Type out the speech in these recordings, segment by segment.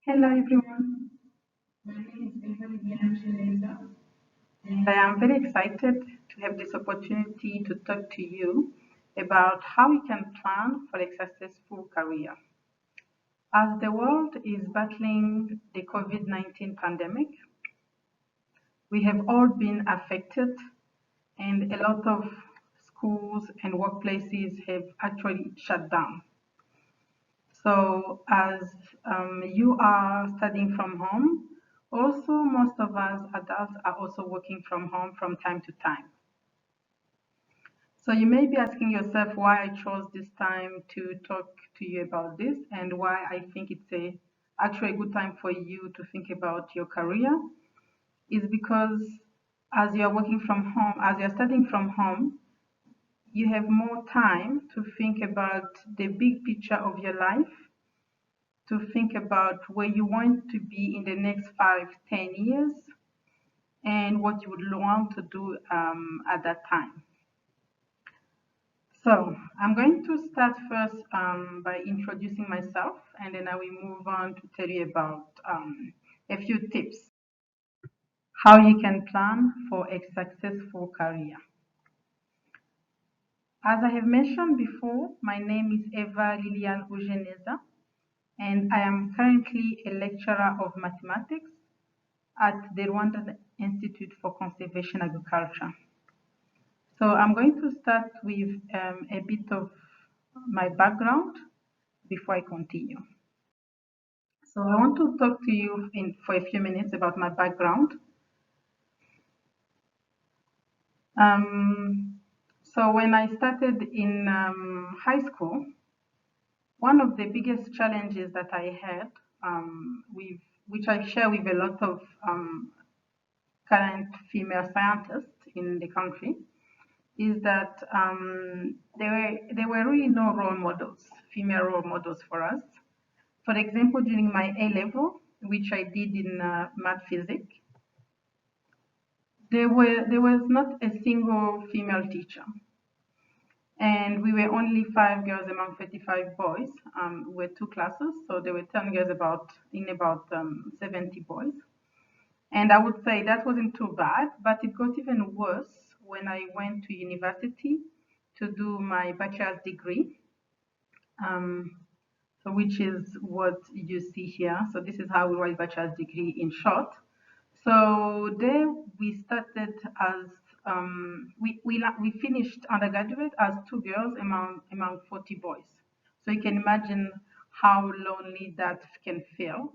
Hello everyone, my name is Ujeneza, and I am very excited to have this opportunity to talk to you about how we can plan for a successful career. As the world is battling the COVID-19 pandemic, we have all been affected, and a lot of schools and workplaces have actually shut down. So as you are studying from home, also most of us adults are also working from home from time to time. So you may be asking yourself why I chose this time to talk to you about this and why I think it's actually a good time for you to think about your career is because as you're working from home, as you're studying from home, you have more time to think about the big picture of your life, to think about where you want to be in the next 5, 10 years, and what you would want to do at that time. So I'm going to start first by introducing myself, and then I will move on to tell you about a few tips how you can plan for a successful career. As I have mentioned before, my name is Eva Lilian Ujeneza, and I am currently a lecturer of mathematics at the Rwandan Institute for Conservation Agriculture. So I'm going to start with a bit of my background before I continue. So I want to talk to you for a few minutes about my background. So when I started in high school, one of the biggest challenges that I had, which I share with a lot of current female scientists in the country, is that there were really no role models, female role models for us. For example, during my A level, which I did in math physics, there was not a single female teacher, and we were only 5 girls among 35 boys. We were 2 classes, so there were 10 girls in about 70 boys. And I would say that wasn't too bad, but it got even worse when I went to university to do my bachelor's degree, so which is what you see here. So this is how we write bachelor's degree in short. So there we started as we finished undergraduate as 2 girls among 40 boys. So you can imagine how lonely that can feel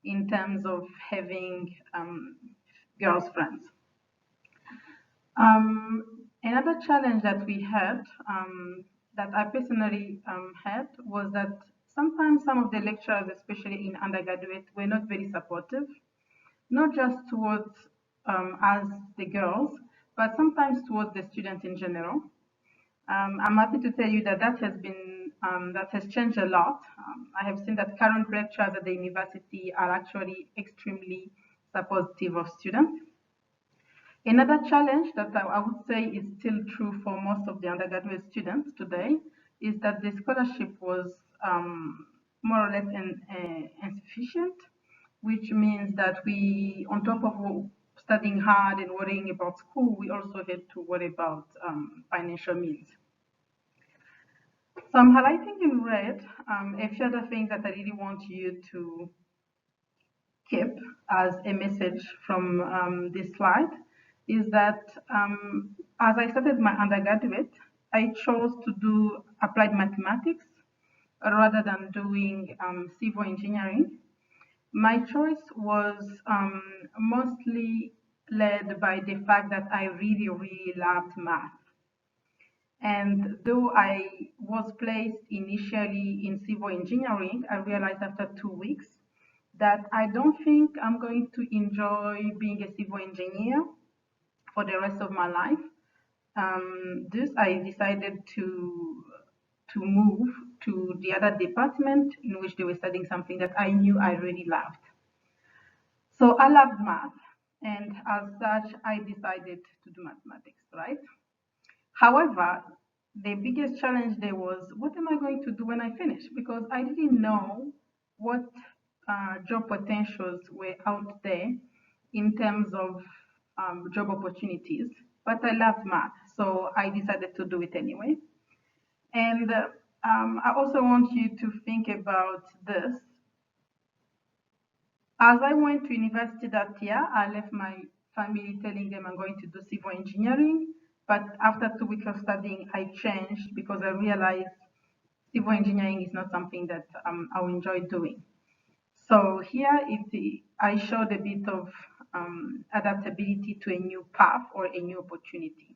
in terms of having girls friends. Another challenge that we had, that I personally had, was that sometimes some of the lecturers, especially in undergraduate, were not very supportive, not just towards us, the girls, but sometimes towards the students in general. I'm happy to tell you that that has changed a lot. I have seen that current lecturers at the university are actually extremely supportive of students. Another challenge that I would say is still true for most of the undergraduate students today is that the scholarship was more or less insufficient, which means that we, on top of studying hard and worrying about school, we also had to worry about financial means. So I'm highlighting in red a few other things that I really want you to keep as a message from this slide is that as I started my undergraduate, I chose to do applied mathematics rather than doing civil engineering. My choice was mostly led by the fact that I really, really loved math. And though I was placed initially in civil engineering, I realized after 2 weeks that I don't think I'm going to enjoy being a civil engineer for the rest of my life. Thus, I decided to move to the other department in which they were studying something that I knew I really loved. So I loved math, and as such, I decided to do mathematics, right? However, the biggest challenge there was, what am I going to do when I finish? Because I didn't know what job potentials were out there in terms of job opportunities, but I loved math, so I decided to do it anyway. And I also want you to think about this. As I went to university that year, I left my family telling them I'm going to do civil engineering. But after 2 weeks of studying, I changed because I realized civil engineering is not something that I enjoy doing. So here I showed a bit of adaptability to a new path or a new opportunity.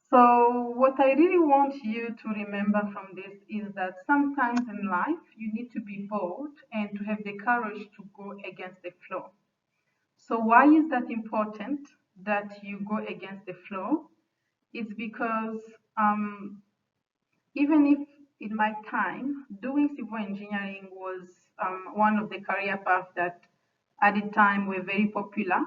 So what I really want you to remember from this is that sometimes in life you need to be bold and to have the courage to go against the flow. So why is that important that you go against the flow? It's because even if in my time doing civil engineering was one of the career paths that at the time were very popular,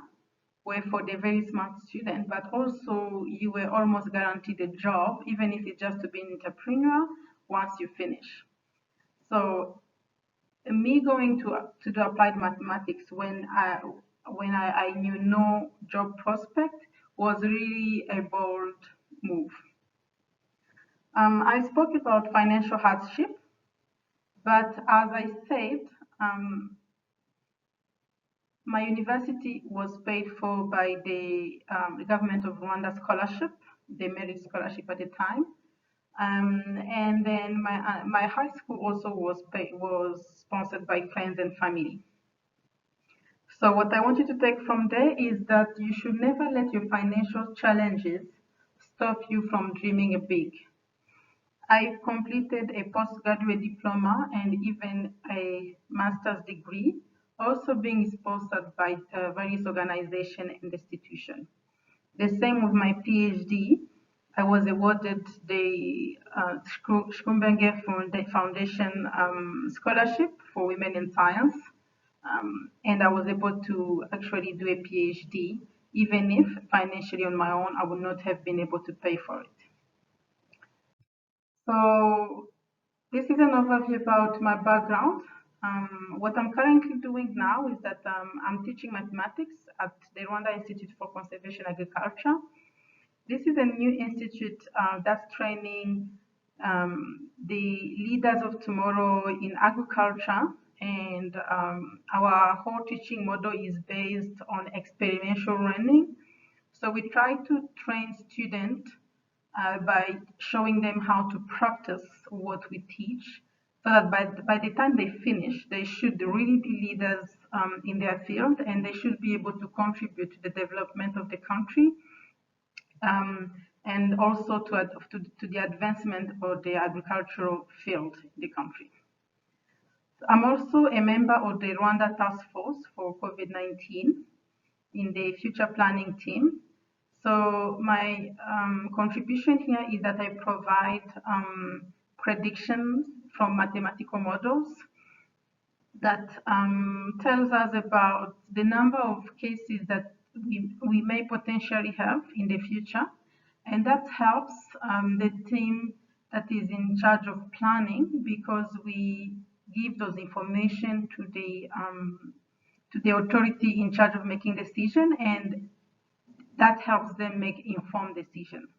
were for the very smart student, but also you were almost guaranteed a job, even if it's just to be an entrepreneur once you finish. So me going to do applied mathematics when I knew no job prospect was really a bold move. I spoke about financial hardship, but as I said, my university was paid for by the government of Rwanda scholarship, the merit scholarship at the time. And then my high school also was sponsored by friends and family. So what I want you to take from there is that you should never let your financial challenges stop you from dreaming big. I completed a postgraduate diploma and even a master's degree, also being sponsored by various organizations and institutions. The same with my PhD. I was awarded the Schumberger Foundation Scholarship for Women in Science, and I was able to actually do a PhD, even if financially on my own I would not have been able to pay for it. So this is an overview about my background. What I'm currently doing now is that I'm teaching mathematics at the Rwanda Institute for Conservation Agriculture. This is a new institute that's training the leaders of tomorrow in agriculture, and our whole teaching model is based on experiential learning. So we try to train students by showing them how to practice what we teach, so that by the time they finish, they should really be leaders in their field, and they should be able to contribute to the development of the country, and also to the advancement of the agricultural field in the country. I'm also a member of the Rwanda Task Force for COVID-19 in the future planning team. So my contribution here is that I provide predictions from mathematical models that tells us about the number of cases that we may potentially have in the future. And that helps the team that is in charge of planning, because we give those information to the authority in charge of making decision, and that helps them make informed decisions.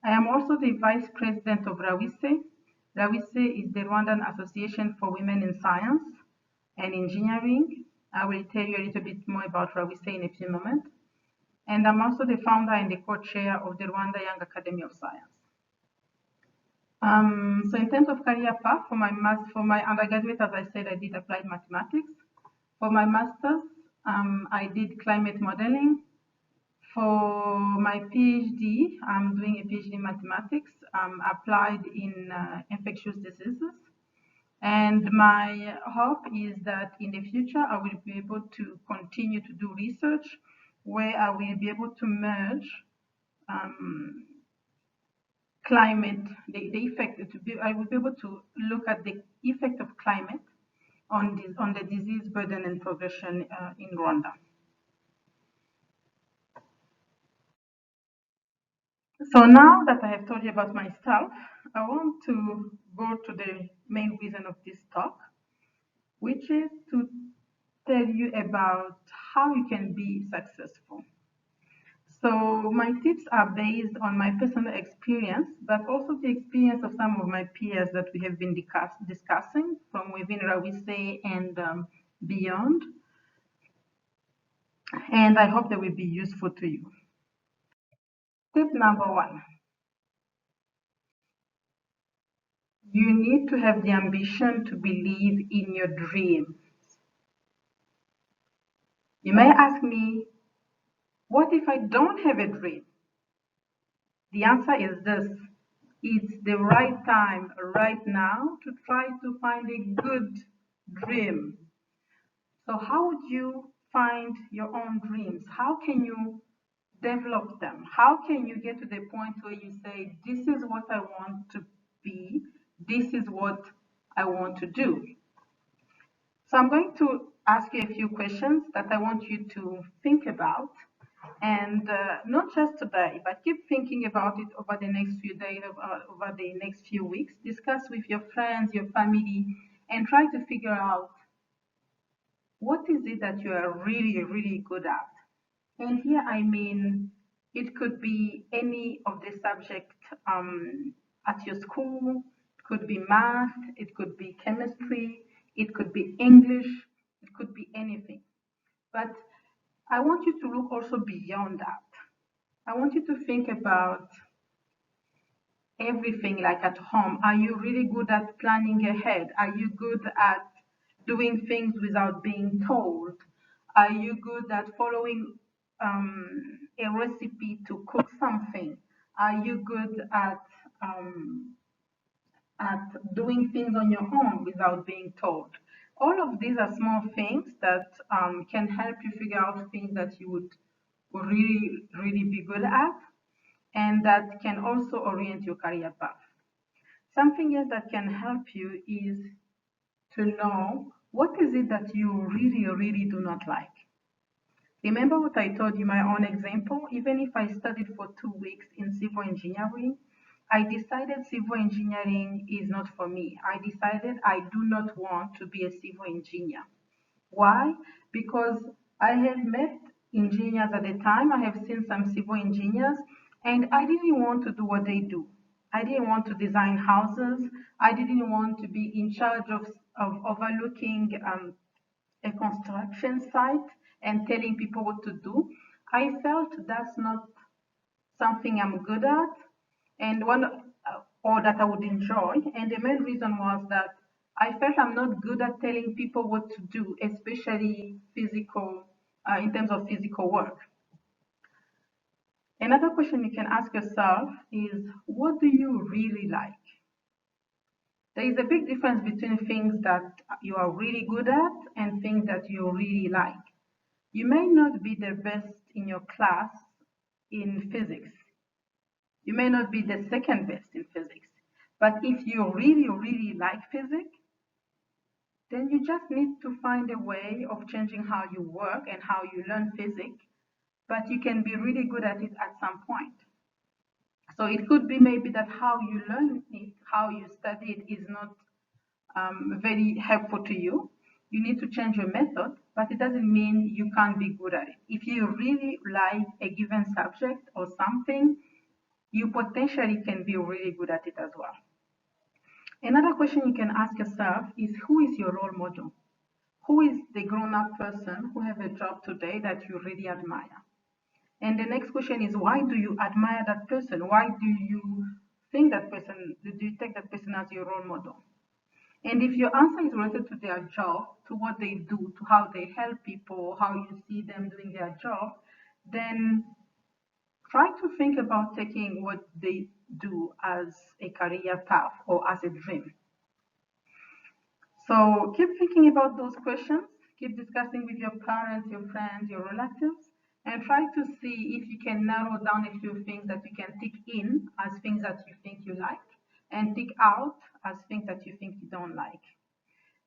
I am also the vice president of RAWISE. RAWISE is the Rwandan Association for Women in Science and Engineering. I will tell you a little bit more about RAWISE in a few moments. And I'm also the founder and the co-chair of the Rwanda Young Academy of Science. So in terms of career path, for my undergraduate, as I said, I did applied mathematics. For my master's, I did climate modeling. For my PhD, I'm doing a PhD in mathematics, applied in infectious diseases. And my hope is that in the future, I will be able to continue to do research where I will be able to merge climate, the effect, I will be able to look at the effect of climate on the disease burden and progression in Rwanda. So now that I have told you about myself, I want to go to the main reason of this talk, which is to tell you about how you can be successful. So my tips are based on my personal experience, but also the experience of some of my peers that we have been discussing from within RAWISE and beyond. And I hope they will be useful to you. Tip number one, you need to have the ambition to believe in your dream. You may ask me, what if I don't have a dream? The answer is this. It's the right time right now to try to find a good dream. So how would you find your own dreams? How can you develop them? How can you get to the point where you say, this is what I want to be, this is what I want to do? So I'm going to ask you a few questions that I want you to think about, and not just today, but keep thinking about it over the next few days, over the next few weeks. Discuss with your friends, your family, and try to figure out what is it that you are really, really good at. And here I mean, it could be any of the subject at your school, it could be math, it could be chemistry, it could be English, it could be anything. But I want you to look also beyond that. I want you to think about everything like at home. Are you really good at planning ahead? Are you good at doing things without being told? Are you good at following a recipe to cook something? Are you good um, at doing things on your own without being told? All of these are small things that can help you figure out things that you would really, really be good at, and that can also orient your career path. Something else that can help you is to know what is it that you really, really do not like. Remember what I told you, my own example? Even if I studied for 2 weeks in civil engineering, I decided civil engineering is not for me. I decided I do not want to be a civil engineer. Why? Because I have met engineers at the time, I have seen some civil engineers, and I didn't want to do what they do. I didn't want to design houses. I didn't want to be in charge of overlooking a construction site and telling people what to do. I felt that's not something I'm good at, and or that I would enjoy. And the main reason was that I felt I'm not good at telling people what to do, especially in terms of physical work. Another question you can ask yourself is, what do you really like? There is a big difference between things that you are really good at and things that you really like. You may not be the best in your class in physics. You may not be the second best in physics. But if you really, really like physics, then you just need to find a way of changing how you work and how you learn physics, but you can be really good at it at some point. So it could be maybe that how you learn it, how you study it is not very helpful to you. You need to change your method, but it doesn't mean you can't be good at it. If you really like a given subject or something, you potentially can be really good at it as well. Another question you can ask yourself is, who is your role model? Who is the grown-up person who has a job today that you really admire? And the next question is, why do you admire that person? Why do you think that person, do you take that person as your role model? And if your answer is related to their job, to what they do, to how they help people, how you see them doing their job, then try to think about taking what they do as a career path or as a dream. So keep thinking about those questions, keep discussing with your parents, your friends, your relatives, and try to see if you can narrow down a few things that you can tick in as things that you think you like, and tick out as things that you think you don't like.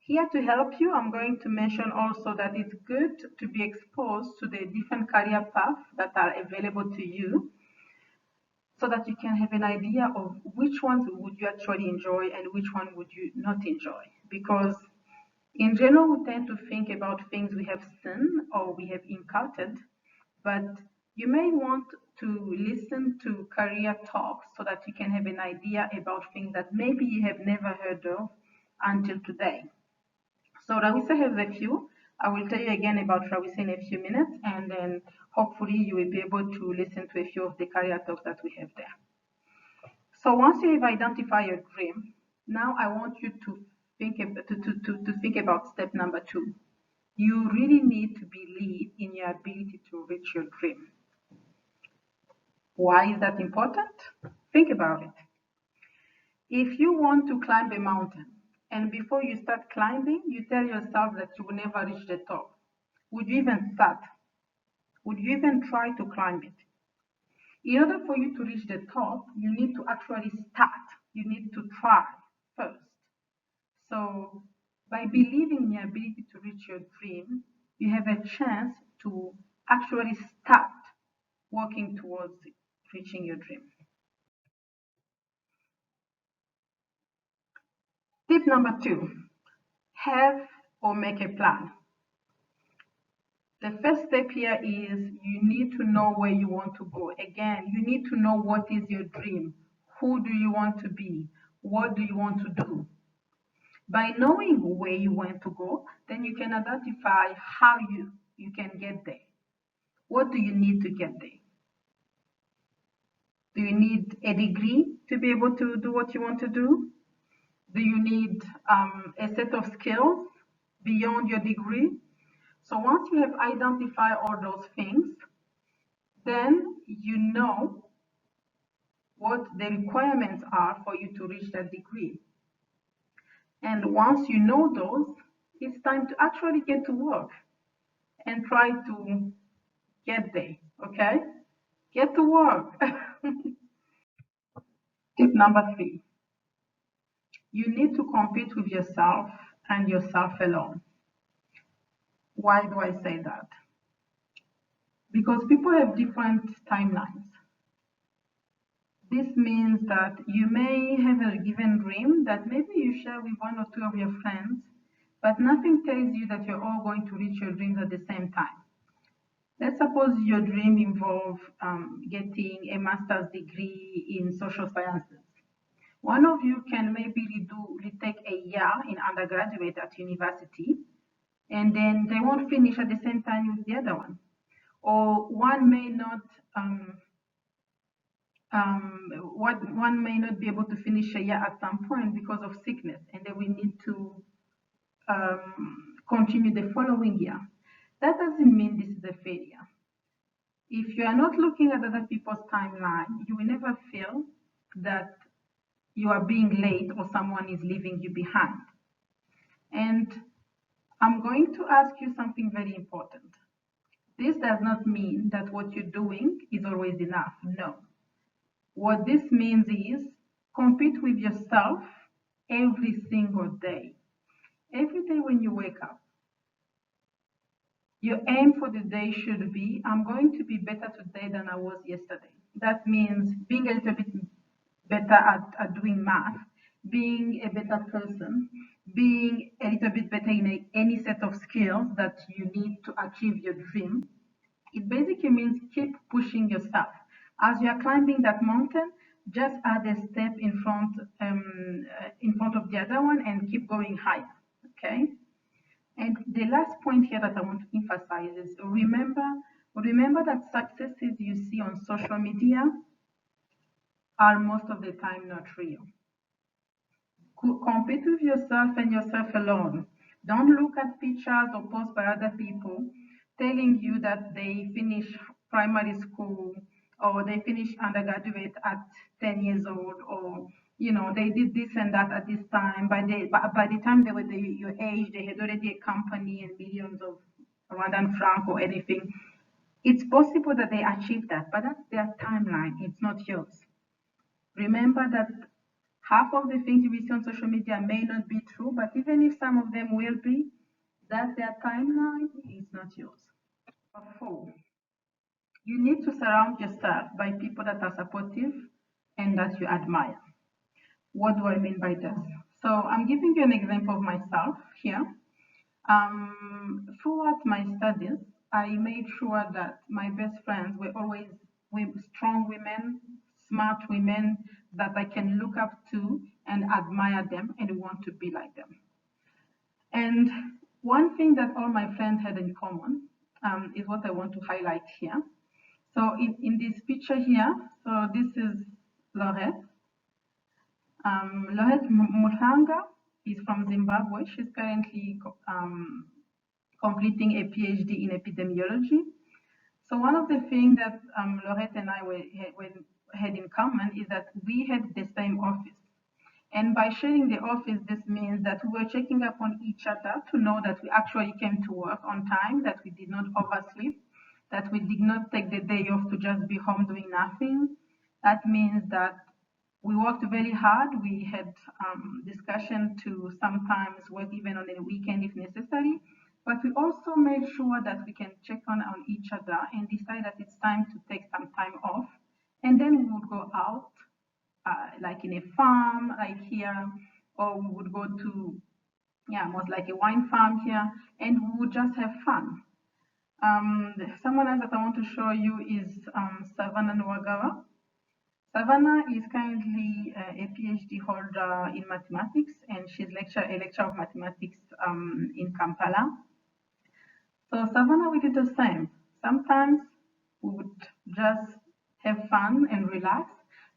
Here to help you, I'm going to mention also that it's good to be exposed to the different career paths that are available to you. so that you can have an idea of which ones would you actually enjoy and which one would you not enjoy. Because in general, we tend to think about things we have seen or we have encountered, but you may want to listen to career talks so that you can have an idea about things that maybe you have never heard of until today. So Rawisa has a few. I will tell you again about Rawisa in a few minutes, and then hopefully you will be able to listen to a few of the career talks that we have there. So once you have identified your dream, now I want you to think about step number 2. You really need to believe in your ability to reach your dream. Why is that important? Think about it. If you want to climb a mountain and before you start climbing, you tell yourself that you will never reach the top, would you even start? Would you even try to climb it? In order for you to reach the top, you need to actually start. You need to try first. So by believing in your ability to reach your dream, you have a chance to actually start working towards reaching your dream. Tip number 2, have or make a plan. The first step here is you need to know where you want to go. Again, you need to know what is your dream. Who do you want to be? What do you want to do? By knowing where you want to go, then you can identify how you can get there. What do you need to get there? Do you need a degree to be able to do what you want to do? Do you need a set of skills beyond your degree? So once you have identified all those things, then you know what the requirements are for you to reach that degree. And once you know those, it's time to actually get to work and try to get there, okay? Get to work. Tip number 3, you need to compete with yourself and yourself alone. Why do I say that? Because people have different timelines. This means that you may have a given dream that maybe you share with 1 or 2 of your friends, but nothing tells you that you're all going to reach your dreams at the same time. Let's suppose your dream involves getting a master's degree in social sciences. One of you can maybe retake a year in undergraduate at university, and then they won't finish at the same time with the other one. Or one may not be able to finish a year at some point because of sickness, and then we need to continue the following year. That doesn't mean this is a failure. If you are not looking at other people's timeline, you will never feel that you are being late or someone is leaving you behind. And I'm going to ask you something very important. This does not mean that what you're doing is always enough. No. What this means is compete with yourself every single day. Every day when you wake up, your aim for the day should be, I'm going to be better today than I was yesterday. That means being a little bit better at doing math, being a better person, being a little bit better in any set of skills that you need to achieve your dream. It basically means keep pushing yourself. As you are climbing that mountain, just add a step in front of the other one and keep going higher, okay? And the last point here that I want to emphasize is remember that successes you see on social media are most of the time not real. Compete with yourself and yourself alone. Don't look at pictures or posts by other people telling you that they finish primary school or they finish undergraduate at 10 years old, or they did this and that at this time. By the time they were your age, they had already a company and millions of Rwandan franc or anything. It's possible that they achieved that, but that's their timeline. It's not yours. Remember that half of the things you see on social media may not be true, but even if some of them will be, that's their timeline. It's not yours. 4, You need to surround yourself by people that are supportive and that you admire. What do I mean by this? So I'm giving you an example of myself here. Throughout my studies, I made sure that my best friends were always strong women, smart women that I can look up to and admire them and want to be like them. And one thing that all my friends had in common is what I want to highlight here. So in this picture here, so this is Lorette. Lorette Muhanga is from Zimbabwe. She's currently completing a PhD in epidemiology. So one of the things that Lorette and I had in common is that we had the same office. And by sharing the office, this means that we were checking up on each other to know that we actually came to work on time, that we did not oversleep, that we did not take the day off to just be home doing nothing. That means that we worked very hard. We had discussion to sometimes work even on a weekend if necessary. But we also made sure that we can check on each other and decide that it's time to take some time off. And then we would go out, like in a farm, like here, or we would go to, most like a wine farm here, and we would just have fun. Someone else that I want to show you is Savannah Nwagawa. Savannah is currently a PhD holder in mathematics, and she's a lecturer of mathematics in Kampala. So Savannah, we did the same. Sometimes we would just have fun and relax,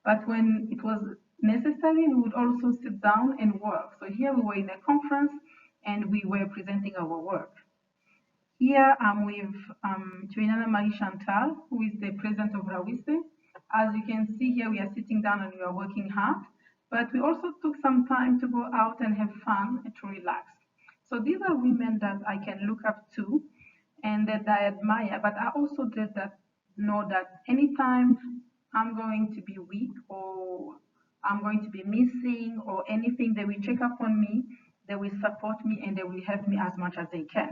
but when it was necessary, we would also sit down and work. So here we were in a conference and we were presenting our work. Here I'm with Ujeneza Marie Chantal, who is the president of RAWISE. As you can see here, we are sitting down and we are working hard, but we also took some time to go out and have fun and to relax. So these are women that I can look up to and that I admire, but I also did that know that anytime I'm going to be weak or I'm going to be missing or anything, they will check up on me, they will support me, and they will help me as much as they can.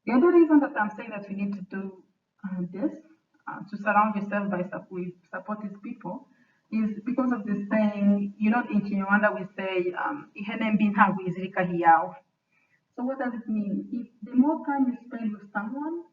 The other reason that I'm saying that we need to do this, to surround yourself with supportive people, is because of this saying, in Kinyarwanda we say, ihene mbi ntabwo izirika hiyawe. So what does it mean? If the more time you spend with someone,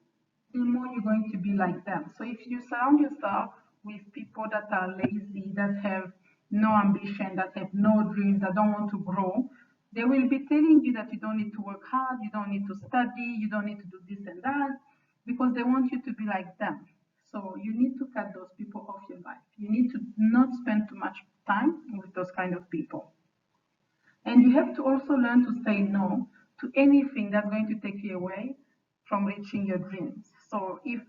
the more you're going to be like them. So if you surround yourself with people that are lazy, that have no ambition, that have no dreams, that don't want to grow, they will be telling you that you don't need to work hard, you don't need to study, you don't need to do this and that, because they want you to be like them. So you need to cut those people off your life. You need to not spend too much time with those kind of people. And you have to also learn to say no to anything that's going to take you away from reaching your dreams. So if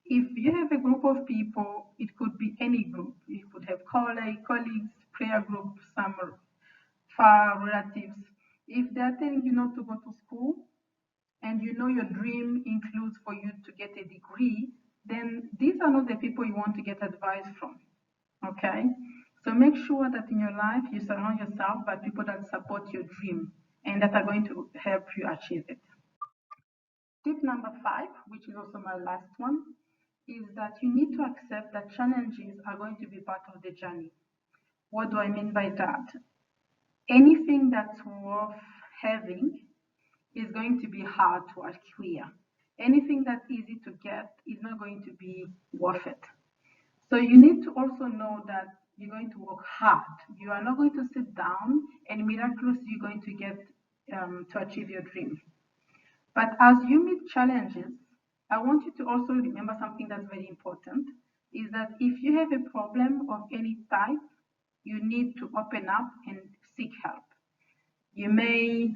you have a group of people, it could be any group. You could have colleagues, prayer groups, some far relatives. If they're telling you not to go to school and you know your dream includes for you to get a degree, then these are not the people you want to get advice from. Okay? So make sure that in your life you surround yourself by people that support your dream and that are going to help you achieve it. Tip number 5, which is also my last one, is that you need to accept that challenges are going to be part of the journey. What do I mean by that? Anything that's worth having is going to be hard to acquire. Anything that's easy to get is not going to be worth it. So you need to also know that you're going to work hard. You are not going to sit down and miraculously you're going to get to achieve your dream. But as you meet challenges, I want you to also remember something that's very important, is that if you have a problem of any type, you need to open up and seek help. You may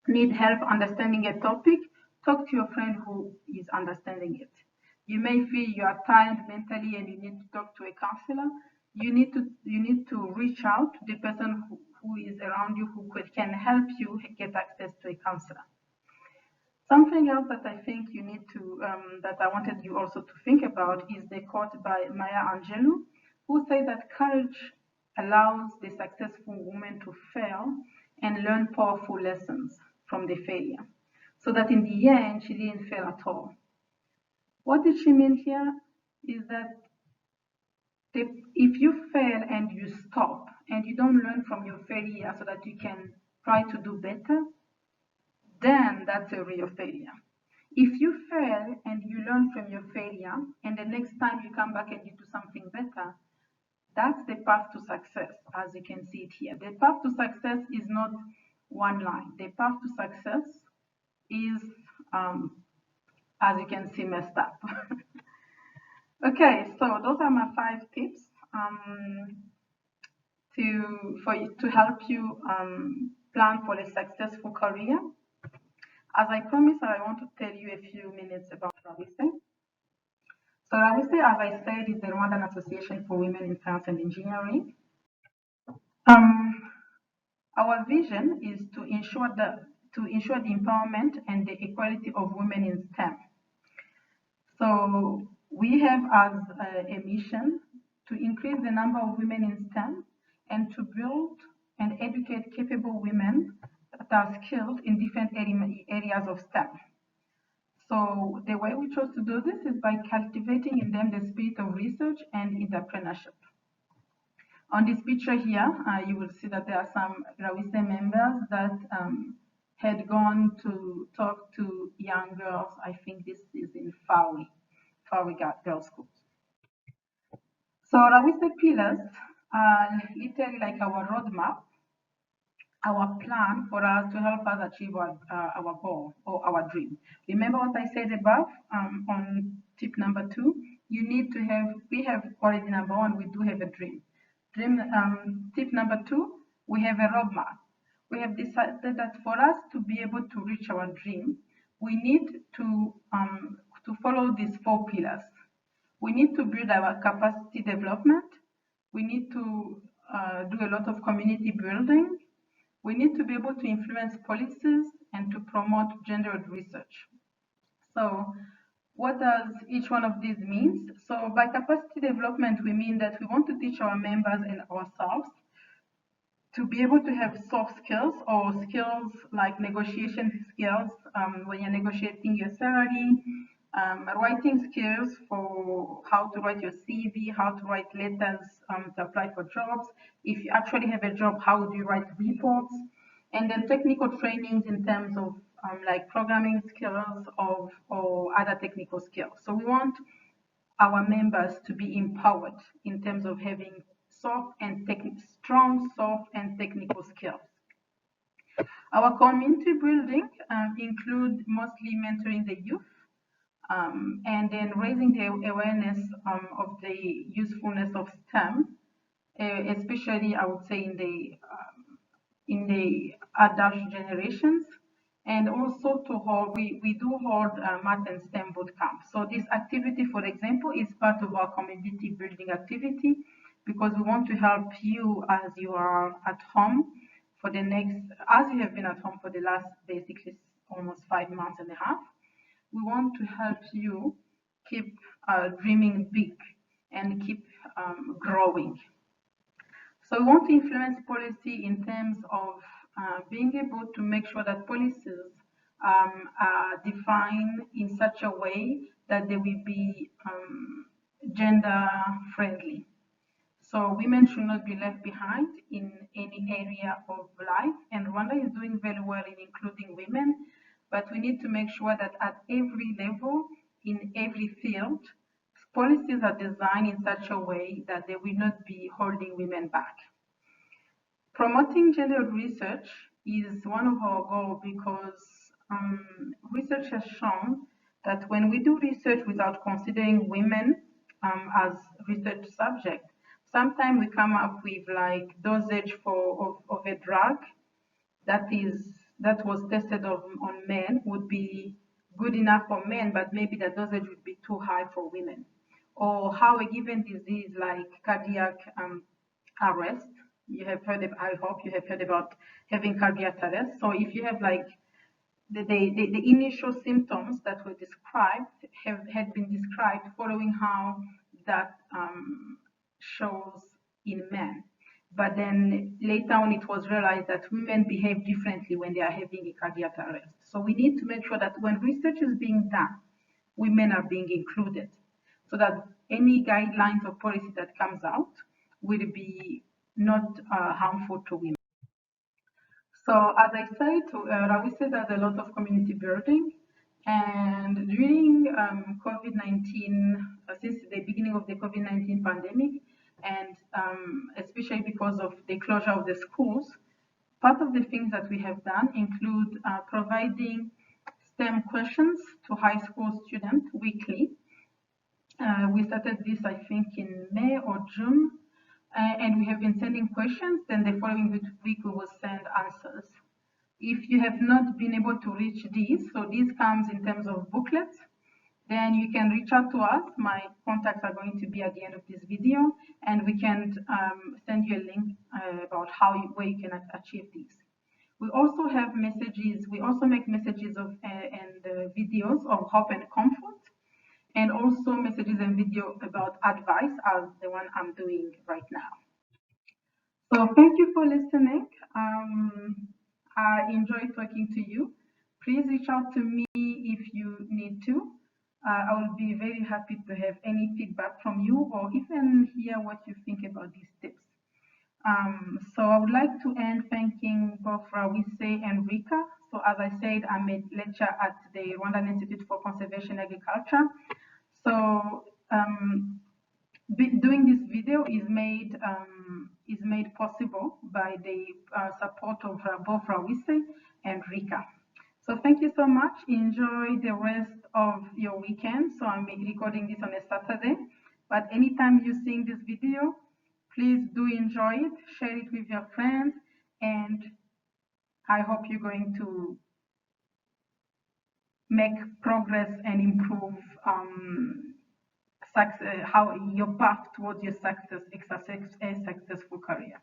need help understanding a topic, talk to your friend who is understanding it. You may feel you are tired mentally and you need to talk to a counselor. You need to reach out to the person who is around you who can help you get access to a counselor. Something else that I think you need to, that I wanted you also to think about is the quote by Maya Angelou, who said that courage allows the successful woman to fail and learn powerful lessons from the failure, so that in the end she didn't fail at all. What did she mean here is that if you fail and you stop and you don't learn from your failure so that you can try to do better, then that's a real failure. If you fail and you learn from your failure and the next time you come back and you do something better, that's the path to success, as you can see it here. The path to success is not one line. The path to success is, as you can see, messed up. Okay, so those are my 5 tips to help you plan for a successful career. As I promised, I want to tell you a few minutes about RAWISE. So RAWISE, as I said, is the Rwandan Association for Women in Science and Engineering. Our vision is to ensure the empowerment and the equality of women in STEM. So we have as a mission to increase the number of women in STEM and to build and educate capable women that are skilled in different areas of STEM. So the way we chose to do this is by cultivating in them the spirit of research and entrepreneurship. On this picture here, you will see that there are some RAWISE members that had gone to talk to young girls. I think this is in Fawi Girls School. So RAWISE pillars are literally like our roadmap, our plan for us to help us achieve our goal or our dream. Remember what I said above on tip number 2? You need to have, we have already number 1, we do have a dream. Tip number 2, we have a roadmap. We have decided that for us to be able to reach our dream, we need to follow these 4 pillars. We need to build our capacity development. We need to do a lot of community building. We need to be able to influence policies and to promote gendered research. So what does each one of these mean? So by capacity development, we mean that we want to teach our members and ourselves to be able to have soft skills or skills like negotiation skills when you're negotiating your salary, writing skills for how to write your CV, how to write letters to apply for jobs. If you actually have a job, how do you write reports? And then technical trainings in terms of like programming skills or other technical skills. So we want our members to be empowered in terms of having strong soft and technical skills. Our community building include mostly mentoring the youth and then raising the awareness of the usefulness of STEM, especially I would say in the adult generations. And also to hold, we do hold math and STEM boot camp. So this activity, for example, is part of our community building activity because we want to help you as you are at home for the next, as you have been at home for the last basically almost 5 months and a half. We want to help you keep dreaming big and keep growing. So we want to influence policy in terms of being able to make sure that policies are defined in such a way that they will be gender friendly. So women should not be left behind in any area of life, and Rwanda is doing very well in including women, but we need to make sure that at every level, in every field, policies are designed in such a way that they will not be holding women back. Promoting gender research is one of our goals because research has shown that when we do research without considering women as research subject, sometimes we come up with like dosage of a drug that was tested on men would be good enough for men, but maybe the dosage would be too high for women. Or how a given disease like cardiac arrest, you have heard of, I hope you have heard about having cardiac arrest. So if you have like the initial symptoms that were described had been described following how that shows in men. But then later on, it was realized that women behave differently when they are having a cardiac arrest. So we need to make sure that when research is being done, women are being included, so that any guidelines or policy that comes out will be not harmful to women. So as I said, RAWISE does a lot of community building, and during COVID-19, since the beginning of the COVID-19 pandemic, and especially because of the closure of the schools, part of the things that we have done include providing STEM questions to high school students weekly. We started this, I think, in May or June, and we have been sending questions. Then the following week, we will send answers. If you have not been able to reach these, so this comes in terms of booklets, then you can reach out to us. My contacts are going to be at the end of this video, and we can send you a link about where you can achieve these. We also have messages. We also make messages and videos of hope and comfort, and also messages and video about advice, as the one I'm doing right now. So thank you for listening. I enjoy talking to you. Please reach out to me if you need to. I will be very happy to have any feedback from you, or even hear what you think about these tips. So I would like to end thanking both RAWISE and Rika. So as I said, I'm a lecturer at the Rwandan Institute for Conservation Agriculture. So doing this video is made possible by the support of both RAWISE and Rika. So thank you so much. Enjoy the rest of your weekend. So I'm recording this on a Saturday, but anytime you're seeing this video, please do enjoy it, share it with your friends, and I hope you're going to make progress and improve how your path towards your success, a successful career.